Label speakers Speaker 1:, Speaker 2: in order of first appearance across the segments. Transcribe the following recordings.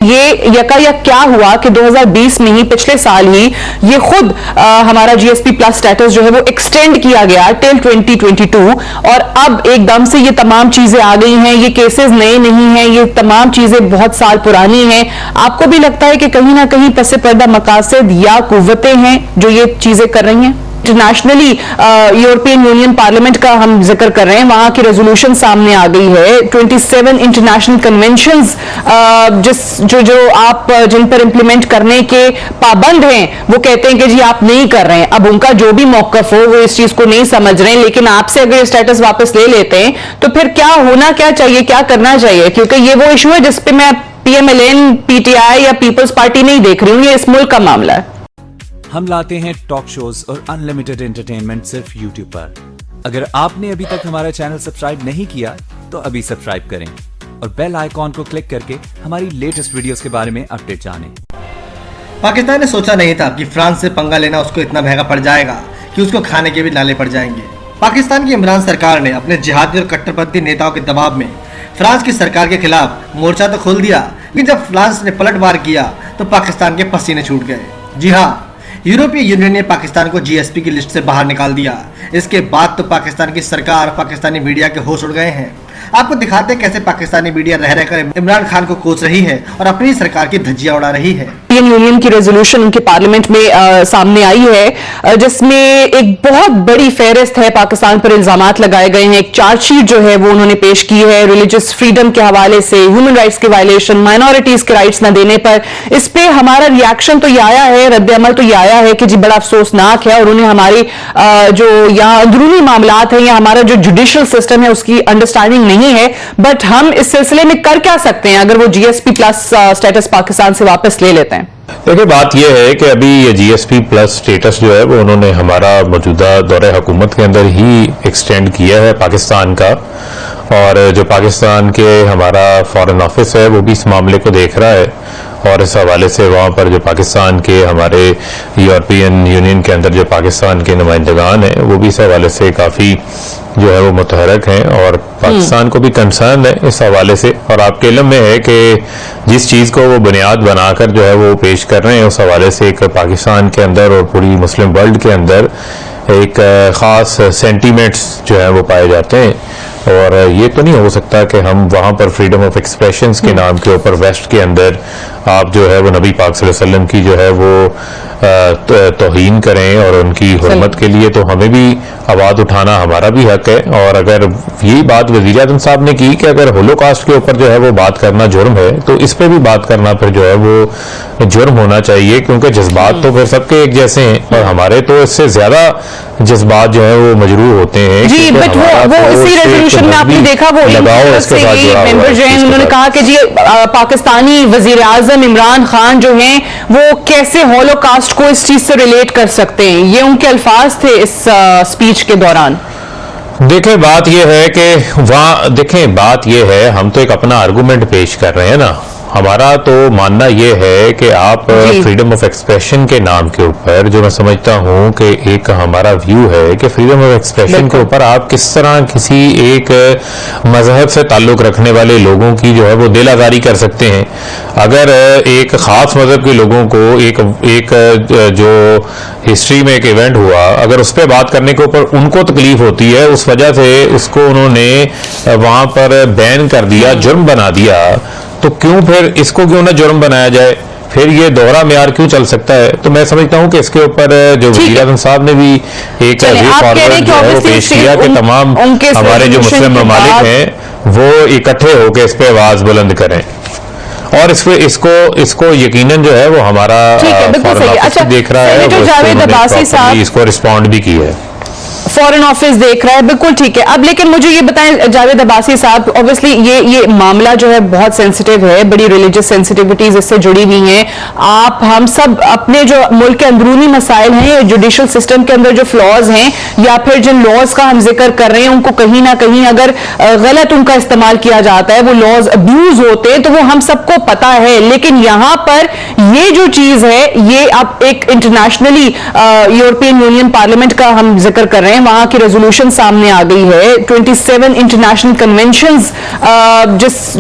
Speaker 1: ये यकायक क्या हुआ कि 2020 में ही, पिछले साल ही, ये खुद हमारा जीएसपी प्लस स्टेटस जो है वो एक्सटेंड किया गया टिल 2022 और अब एकदम से ये तमाम चीजें आ गई हैं। ये केसेस नए नहीं हैं, ये तमाम चीजें बहुत साल पुरानी हैं। आपको भी लगता है कि कहीं ना कहीं पसे पर्दा मकासद या कुव्वतें हैं जो ये चीजें कर रही हैं? इंटरनेशनली यूरोपियन यूनियन पार्लियामेंट का हम जिक्र कर रहे हैं, वहां की रेजोल्यूशन सामने आ गई है। 27 इंटरनेशनल कन्वेंशंस जो आप जिन पर इंप्लीमेंट करने के पाबंद हैं, वो कहते हैं कि जी आप नहीं कर रहे हैं। अब उनका जो भी मौकफ हो, वो इस चीज को नहीं समझ रहे हैं, लेकिन आपसे अगर स्टेटस वापस ले लेते हैं तो फिर क्या होना क्या चाहिए, क्या करना चाहिए? क्योंकि ये वो इशू है जिसपे मैं पीएमएलएन, पीटीआई या पीपल्स पार्टी नहीं देख रही हूं, ये इस मुल्क का मामला है।
Speaker 2: हम लाते हैं टॉक शोज और अनलिमिटेड एंटरटेनमेंट सिर्फ यूट्यूब पर। अगर आपने अभी तक हमारा चैनल सब्सक्राइब नहीं किया तो अभी सब्सक्राइब करें और बेल आइकॉन को क्लिक करके हमारी लेटेस्ट वीडियोस के बारे में अपडेट जानें।
Speaker 3: पाकिस्तान ने सोचा नहीं था कि फ्रांस से पंगा लेना उसको इतना महंगा पड़ जाएगा कि उसको खाने के भी नाले पड़ जाएंगे। पाकिस्तान की इमरान सरकार ने अपने जिहादी और कट्टरपंथी नेताओं के दबाव में फ्रांस की सरकार के खिलाफ मोर्चा तो खोल दिया, लेकिन जब फ्रांस ने पलटवार किया तो पाकिस्तान के पसीने छूट गए। जी हाँ, यूरोपीय यूनियन ने पाकिस्तान को जीएसपी की लिस्ट से बाहर निकाल दिया। इसके बाद तो पाकिस्तान की सरकार, पाकिस्तानी मीडिया के होश उड़ गए हैं। आपको दिखाते हैं कैसे पाकिस्तानी मीडिया रह रहकर इमरान खान को कोस रही है और अपनी सरकार की धज्जियां उड़ा रही है।
Speaker 1: यूनियन की रेजोल्यूशन उनके पार्लियामेंट में सामने आई है, जिसमें एक बहुत बड़ी फेहरिस्त है, पाकिस्तान पर इल्जामात लगाए गए हैं। एक चार्जशीट जो है वो उन्होंने पेश की है रिलीजियस फ्रीडम के हवाले से, ह्यूमन राइट्स के वायलेशन, माइनॉरिटीज के राइट्स न देने पर। इस पे हमारा रिएक्शन तो ये आया है, रद्द-ए-अमल तो ये आया है कि जी बड़ा अफसोसनाक है और उन्हें हमारी जो यहाँ अंदरूनी मामलात हैं या हमारा जो जुडिशियल सिस्टम है उसकी अंडरस्टैंडिंग नहीं है। बट हम इस सिलसिले में कर क्या सकते हैं अगर वो जीएसपी प्लस स्टेटस पाकिस्तान से वापस ले लेते हैं?
Speaker 4: देखिए, बात यह है कि अभी ये जीएसपी प्लस स्टेटस जो है वो उन्होंने हमारा मौजूदा दौरे हुकूमत के अंदर ही एक्सटेंड किया है पाकिस्तान का, और जो पाकिस्तान के हमारा फॉरेन ऑफिस है वो भी इस मामले को देख रहा है और इस हवाले से वहाँ पर जो पाकिस्तान के हमारे यूरोपियन यूनियन के अंदर जो पाकिस्तान के नुमाइंदगान हैं वो भी इस हवाले से काफ़ी जो है वो मुतहरक हैं और पाकिस्तान को भी कंसर्न है इस हवाले से। और आपके इल्म में है कि जिस चीज़ को वो बुनियाद बनाकर जो है वो पेश कर रहे हैं, उस हवाले से एक पाकिस्तान के अंदर और पूरी मुस्लिम वर्ल्ड के अंदर एक ख़ास सेंटीमेंट्स जो है वो पाए जाते हैं। और ये तो नहीं हो सकता कि हम वहाँ पर फ्रीडम ऑफ एक्सप्रेशंस के नाम के ऊपर वेस्ट के अंदर आप जो है वो नबी पाक सल्लल्लाहु अलैहि वसल्लम की जो है वो तौहीन करें और उनकी हुर्मत के लिए तो हमें भी आवाज़ उठाना हमारा भी हक है। और अगर यही बात वज़ीर आज़म साहब ने की कि अगर होलोकॉस्ट के ऊपर जो है वो बात करना जुर्म है तो इस पर भी बात करना फिर जो है वो जुर्म होना चाहिए, क्योंकि जज्बात तो फिर सबके एक जैसे हैं और हमारे तो इससे ज़्यादा जज्बात जो है वो मजरूह होते हैं।
Speaker 1: जी, बट वो इसी रेजोल्यूशन में आपने देखा वो मेंबर जो हैं उन्होंने कहा कि जी पाकिस्तानी वजीर आजम इमरान खान जो हैं वो कैसे हॉलोकास्ट को इस चीज से रिलेट कर सकते हैं, ये उनके अल्फाज थे इस स्पीच के दौरान।
Speaker 4: देखें, बात यह है कि वहाँ देखें बात यह है, हम तो एक अपना आर्गूमेंट पेश कर रहे हैं ना। हमारा तो मानना यह है कि आप फ्रीडम ऑफ एक्सप्रेशन के नाम के ऊपर, जो मैं समझता हूँ कि एक हमारा व्यू है कि फ्रीडम ऑफ एक्सप्रेशन के ऊपर आप किस तरह किसी एक मजहब से ताल्लुक रखने वाले लोगों की जो है वो दिल आज़ारी कर सकते हैं। अगर एक ख़ास मजहब के लोगों को एक जो हिस्ट्री में एक इवेंट हुआ, अगर उस पर बात करने के ऊपर उनको तकलीफ होती है, उस वजह से उसको उन्होंने वहाँ पर बैन कर दिया, जुर्म बना दिया, तो क्यों फिर इसको क्यों ना जुर्म बनाया जाए? फिर ये दोहरा मेयार क्यों चल सकता है? तो मैं समझता हूँ कि इसके ऊपर जो वज़ीर आज़म साहब ने भी एक वे फॉरवर्ड जो है वो पेश किया कि तमाम हमारे जो मुस्लिम ममालिक हैं वो इकट्ठे होकर इस पे आवाज बुलंद करें और इसको यकीनन जो है वो हमारा फॉरेन ऑफिस देख रहा है, इसको रिस्पॉन्ड भी किया है,
Speaker 1: फॉरेन ऑफिस देख रहा है। बिल्कुल ठीक है। अब लेकिन मुझे ये बताएं जावेद अब्बासी साहब, ऑब्वियसली ये मामला जो है बहुत सेंसिटिव है, बड़ी रिलीजियस सेंसिटिविटीज इससे जुड़ी हुई हैं। आप हम सब अपने जो मुल्क के अंदरूनी मसाइल हैं, जुडिशियल सिस्टम के अंदर जो फ्लॉज हैं या फिर जिन लॉज का हम जिक्र कर रहे हैं, उनको कहीं ना कहीं अगर गलत उनका इस्तेमाल किया जाता है, वो लॉज अब्यूज होते हैं, तो वो हम सबको पता है। लेकिन यहाँ पर ये जो चीज है, ये अब एक इंटरनेशनली यूरोपियन यूनियन पार्लियामेंट का हम जिक्र कर रहे हैं, वहां की रेजोल्यूशन सामने आ गई है, 27 इंटरनेशनल कन्वेंशंस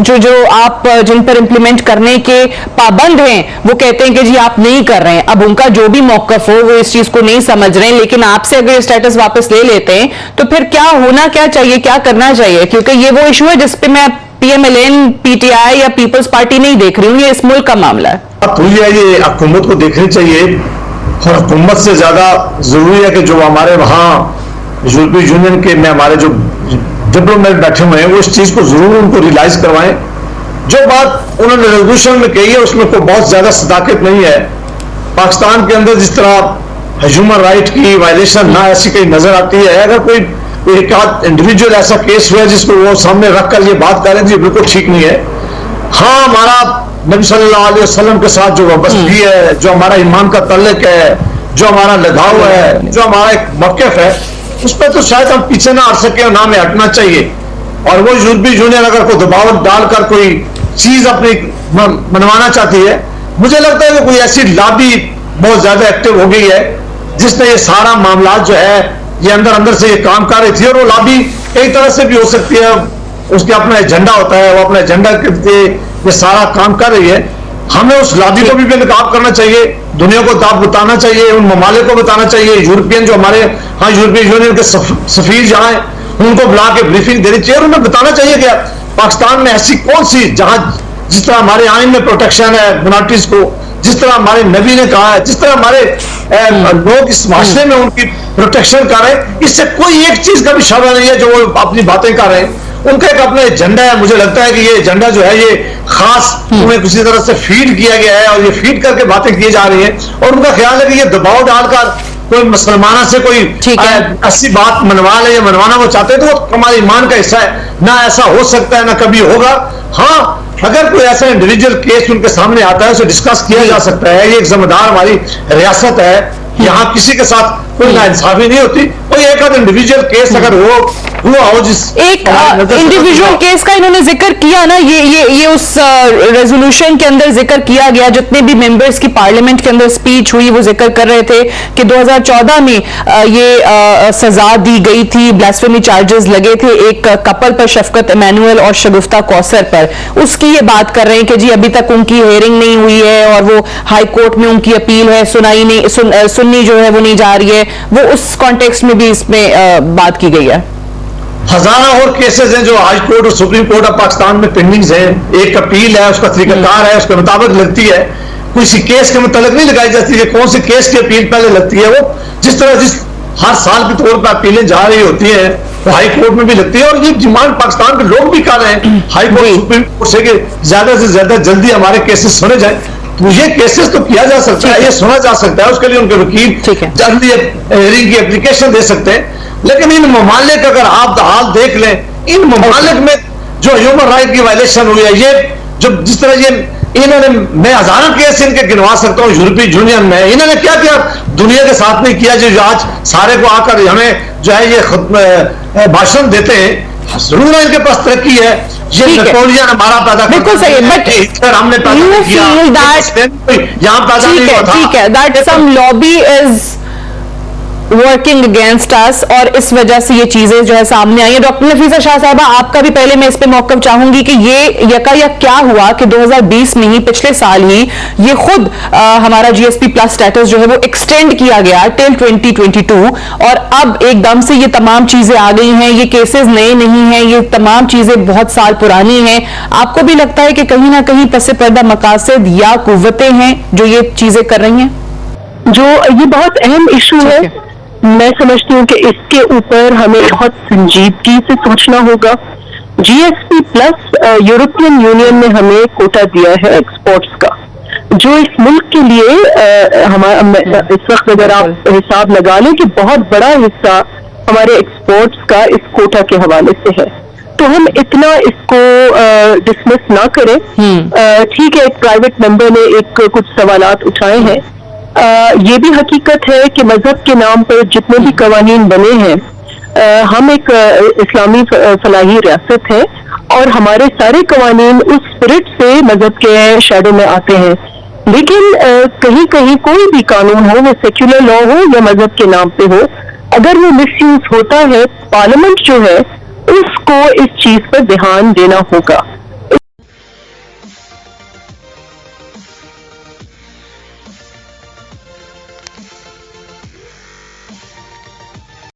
Speaker 1: जो आप जिन पर इंप्लीमेंट करने के पाबंद हैं, वो कहते हैं कि जी आप नहीं कर रहे हैं। अब उनका जो भी मौकफ हो, वो इस चीज को नहीं समझ रहे हैं, लेकिन आपसे अगर ये स्टेटस वापस ले लेते हैं तो फिर क्या होना क्या चाहिए, क्या करना चाहिए? क्योंकि ये वो इशू है जिसपे मैं PMLN, PTI या पीपल्स पार्टी नहीं देख रही हूँ, ये इस मुल्क का मामला है।
Speaker 5: अब ये हुकूमत को देखनी चाहिए, और हुकूमत से ज्यादा जरूरी है कि जो हमारे वहाँ यूरोपीय यूनियन के में हमारे जो डिप्लोमेट बैठे हुए हैं, वो इस चीज को जरूर उनको रियलाइज करवाएं। जो बात उन्होंने रेजोल्यूशन में कही है उसमें कोई बहुत ज्यादा सदाकत नहीं है। पाकिस्तान के अंदर जिस तरह ह्यूमन राइट की वायलेशन ना ऐसी कहीं नजर आती है, अगर कोई एक आध इंडिविजुअल ऐसा केस हुआ जिसको वो सामने रखकर ये बात करें तो ये बिल्कुल ठीक नहीं है। हाँ, हमारा नबी सल्लल्लाहु अलैहि वसल्लम के साथ जो वाबस्तगी है, जो हमारा ईमान का तल्लुक है, जो हमारा लगाव है, जो हमारा एक मौक़िफ़ है, उस पर तो शायद हम पीछे ना हट सके और ना हमें हटना चाहिए। और वो यूरोपीय यूनियन अगर कोई दबाव डालकर कोई चीज अपनी मनवाना चाहती है, मुझे लगता है कि कोई ऐसी लॉबी बहुत ज्यादा एक्टिव हो गई है जिसने ये सारा मामला जो है ये अंदर अंदर से ये काम कर रही थी। और वो लॉबी कई तरह से भी हो सकती है, उसके अपना एजेंडा होता है, वो अपना एजेंडा के लिए ये सारा काम कर रही है। हमें उस लॉबी को भी बेनकाब करना चाहिए, दुनिया को दाब बताना चाहिए, उन ममालिक को बताना चाहिए, यूरोपियन जो हमारे हाँ यूरोपीय यूनियन के सफीर जहाँ हैं उनको बुला के ब्रीफिंग देनी चाहिए और उन्हें बताना चाहिए कि पाकिस्तान में ऐसी कौन सी जहां जिस तरह हमारे आइन में प्रोटेक्शन है मिनॉरिटीज को, जिस तरह हमारे नबी ने कहा है, जिस तरह हमारे लोग इस माशरे में उनकी प्रोटेक्शन कर रहे हैं, इससे कोई एक चीज का भी शबह नहीं है जो वो अपनी बातें कर रहे हैं। उनका एक अपना एजेंडा है। मुझे लगता है कि ये एजेंडा जो है ये खास उन्हें किसी तरह से फीड किया गया है और ये फीड करके बातें की जा रही हैं और उनका ख्याल है कि ये दबाव डालकर कोई मुसलमाना से कोई ऐसी बात मनवा ले या मनवाना वो चाहते हैं तो वो हमारे ईमान का हिस्सा है। ना ऐसा हो सकता है ना कभी होगा। हाँ, अगर कोई ऐसा इंडिविजुअल केस उनके सामने आता है उसे डिस्कस किया जा सकता है। ये एक जिम्मेदार हमारी रियासत है, यहाँ किसी के साथ कोई नाइंसाफी नहीं होती। कोई एक आध इंडिविजुअल केस अगर हुआ हो जिस
Speaker 1: एक इंडिविजुअल केस का इन्होंने जिक्र किया ना, ये उस रेजोल्यूशन के अंदर जिक्र किया गया। जितने भी मेंबर्स की पार्लियामेंट के अंदर स्पीच हुई वो जिक्र कर रहे थे कि 2014 में ये सजा दी गई थी, ब्लास्फेमी चार्जेस लगे थे एक कपल पर, शफकत इमानुएल और शगुफ्ता कौसर पर। उसकी ये बात कर रहे हैं कि जी अभी तक उनकी हेयरिंग नहीं हुई है और वो हाई कोर्ट में उनकी अपील है, सुननी जो है वो नहीं जा रही है। वो उस कॉन्टेक्स्ट में भी इसमें बात की गई है।
Speaker 5: हजारों और केसेस हैं जो हाई कोर्ट और सुप्रीम कोर्ट ऑफ पाकिस्तान में पेंडिंग्स हैं। एक अपील है, उसका तरीकाकार है, उसके मुताबिक लगती है। किसी केस के मुताबिक नहीं लगाई जाती है। कौन से केस की अपील पहले लगती है, वो जिस हर साल के तौर पर अपीलें जा रही होती है वो हाई कोर्ट में भी लगती है। और ये डिमांड पाकिस्तान के लोग भी कर रहे हैं हाई कोर्ट सुप्रीम कोर्ट से कि ज्यादा से ज्यादा जल्दी हमारे केसेस सुने जाए। तो ये केसेस तो किया जा सकता है, ये सुना जा सकता है, उसके लिए उनके वकील जल्दी हेयरिंग की एप्लीकेशन दे सकते हैं। लेकिन इन ममालिक अगर आप हाल देख लें, इन ममालिक में जो ह्यूमन राइट की वायलेशन हुई है, ये जो जिस तरह ये इन्होंने, मैं हजारों केस इनके गिनवा सकता हूँ यूरोपीय यूनियन में। इन्होंने क्या किया दुनिया के साथ नहीं किया जो आज सारे को आकर हमें जो है ये भाषण देते हैं। जरूर इनके पास तरक्की है, ये नेपोलियन हमारा पैदा
Speaker 1: बिल्कुल सही है, बट
Speaker 5: हमने पैदा किया यहाँ पैदा नहीं हुआ था।
Speaker 1: ठीक है, that some lobby is working against us और इस वजह से ये चीजें जो है सामने आई है। डॉक्टर नफीसा शाह साहबा, आपका भी पहले मैं इस पे मौकफ चाहूंगी कि ये यकायक क्या हुआ कि 2020 में ही, पिछले साल ही ये खुद हमारा GSP प्लस स्टेटस जो है वो एक्सटेंड किया गया टिल 2022 और अब एकदम से ये तमाम चीजें आ गई हैं। ये केसेस नए नहीं हैं, ये तमाम चीजें बहुत साल पुरानी हैं। आपको भी लगता है कि कहीं ना कहीं पसे पर्दा मकासद या कुव्वतें हैं जो ये चीजें कर रही हैं?
Speaker 6: जो ये बहुत अहम इशू है, मैं समझती हूँ कि इसके ऊपर हमें बहुत संजीदगी से सोचना होगा। GSP प्लस यूरोपियन यूनियन ने हमें कोटा दिया है एक्सपोर्ट्स का, जो इस मुल्क के लिए हमारा इस वक्त अगर आप हिसाब लगा लें कि बहुत बड़ा हिस्सा हमारे एक्सपोर्ट्स का इस कोटा के हवाले से है। तो हम इतना इसको डिसमिस ना करें। ठीक है, एक प्राइवेट मेंबर ने एक कुछ सवालात उठाए हैं। ये भी हकीकत है कि मजहब के नाम पर जितने भी कवानीन बने हैं, हम एक इस्लामी फलाही रियासत है और हमारे सारे कवानीन उस स्पिरिट से मजहब के शैडो में आते हैं। लेकिन कहीं कहीं कोई भी कानून हो, वो सेक्युलर लॉ हो या मजहब के नाम पे हो, अगर वो मिसयूज होता है, पार्लियामेंट जो है उसको इस चीज पर ध्यान देना होगा।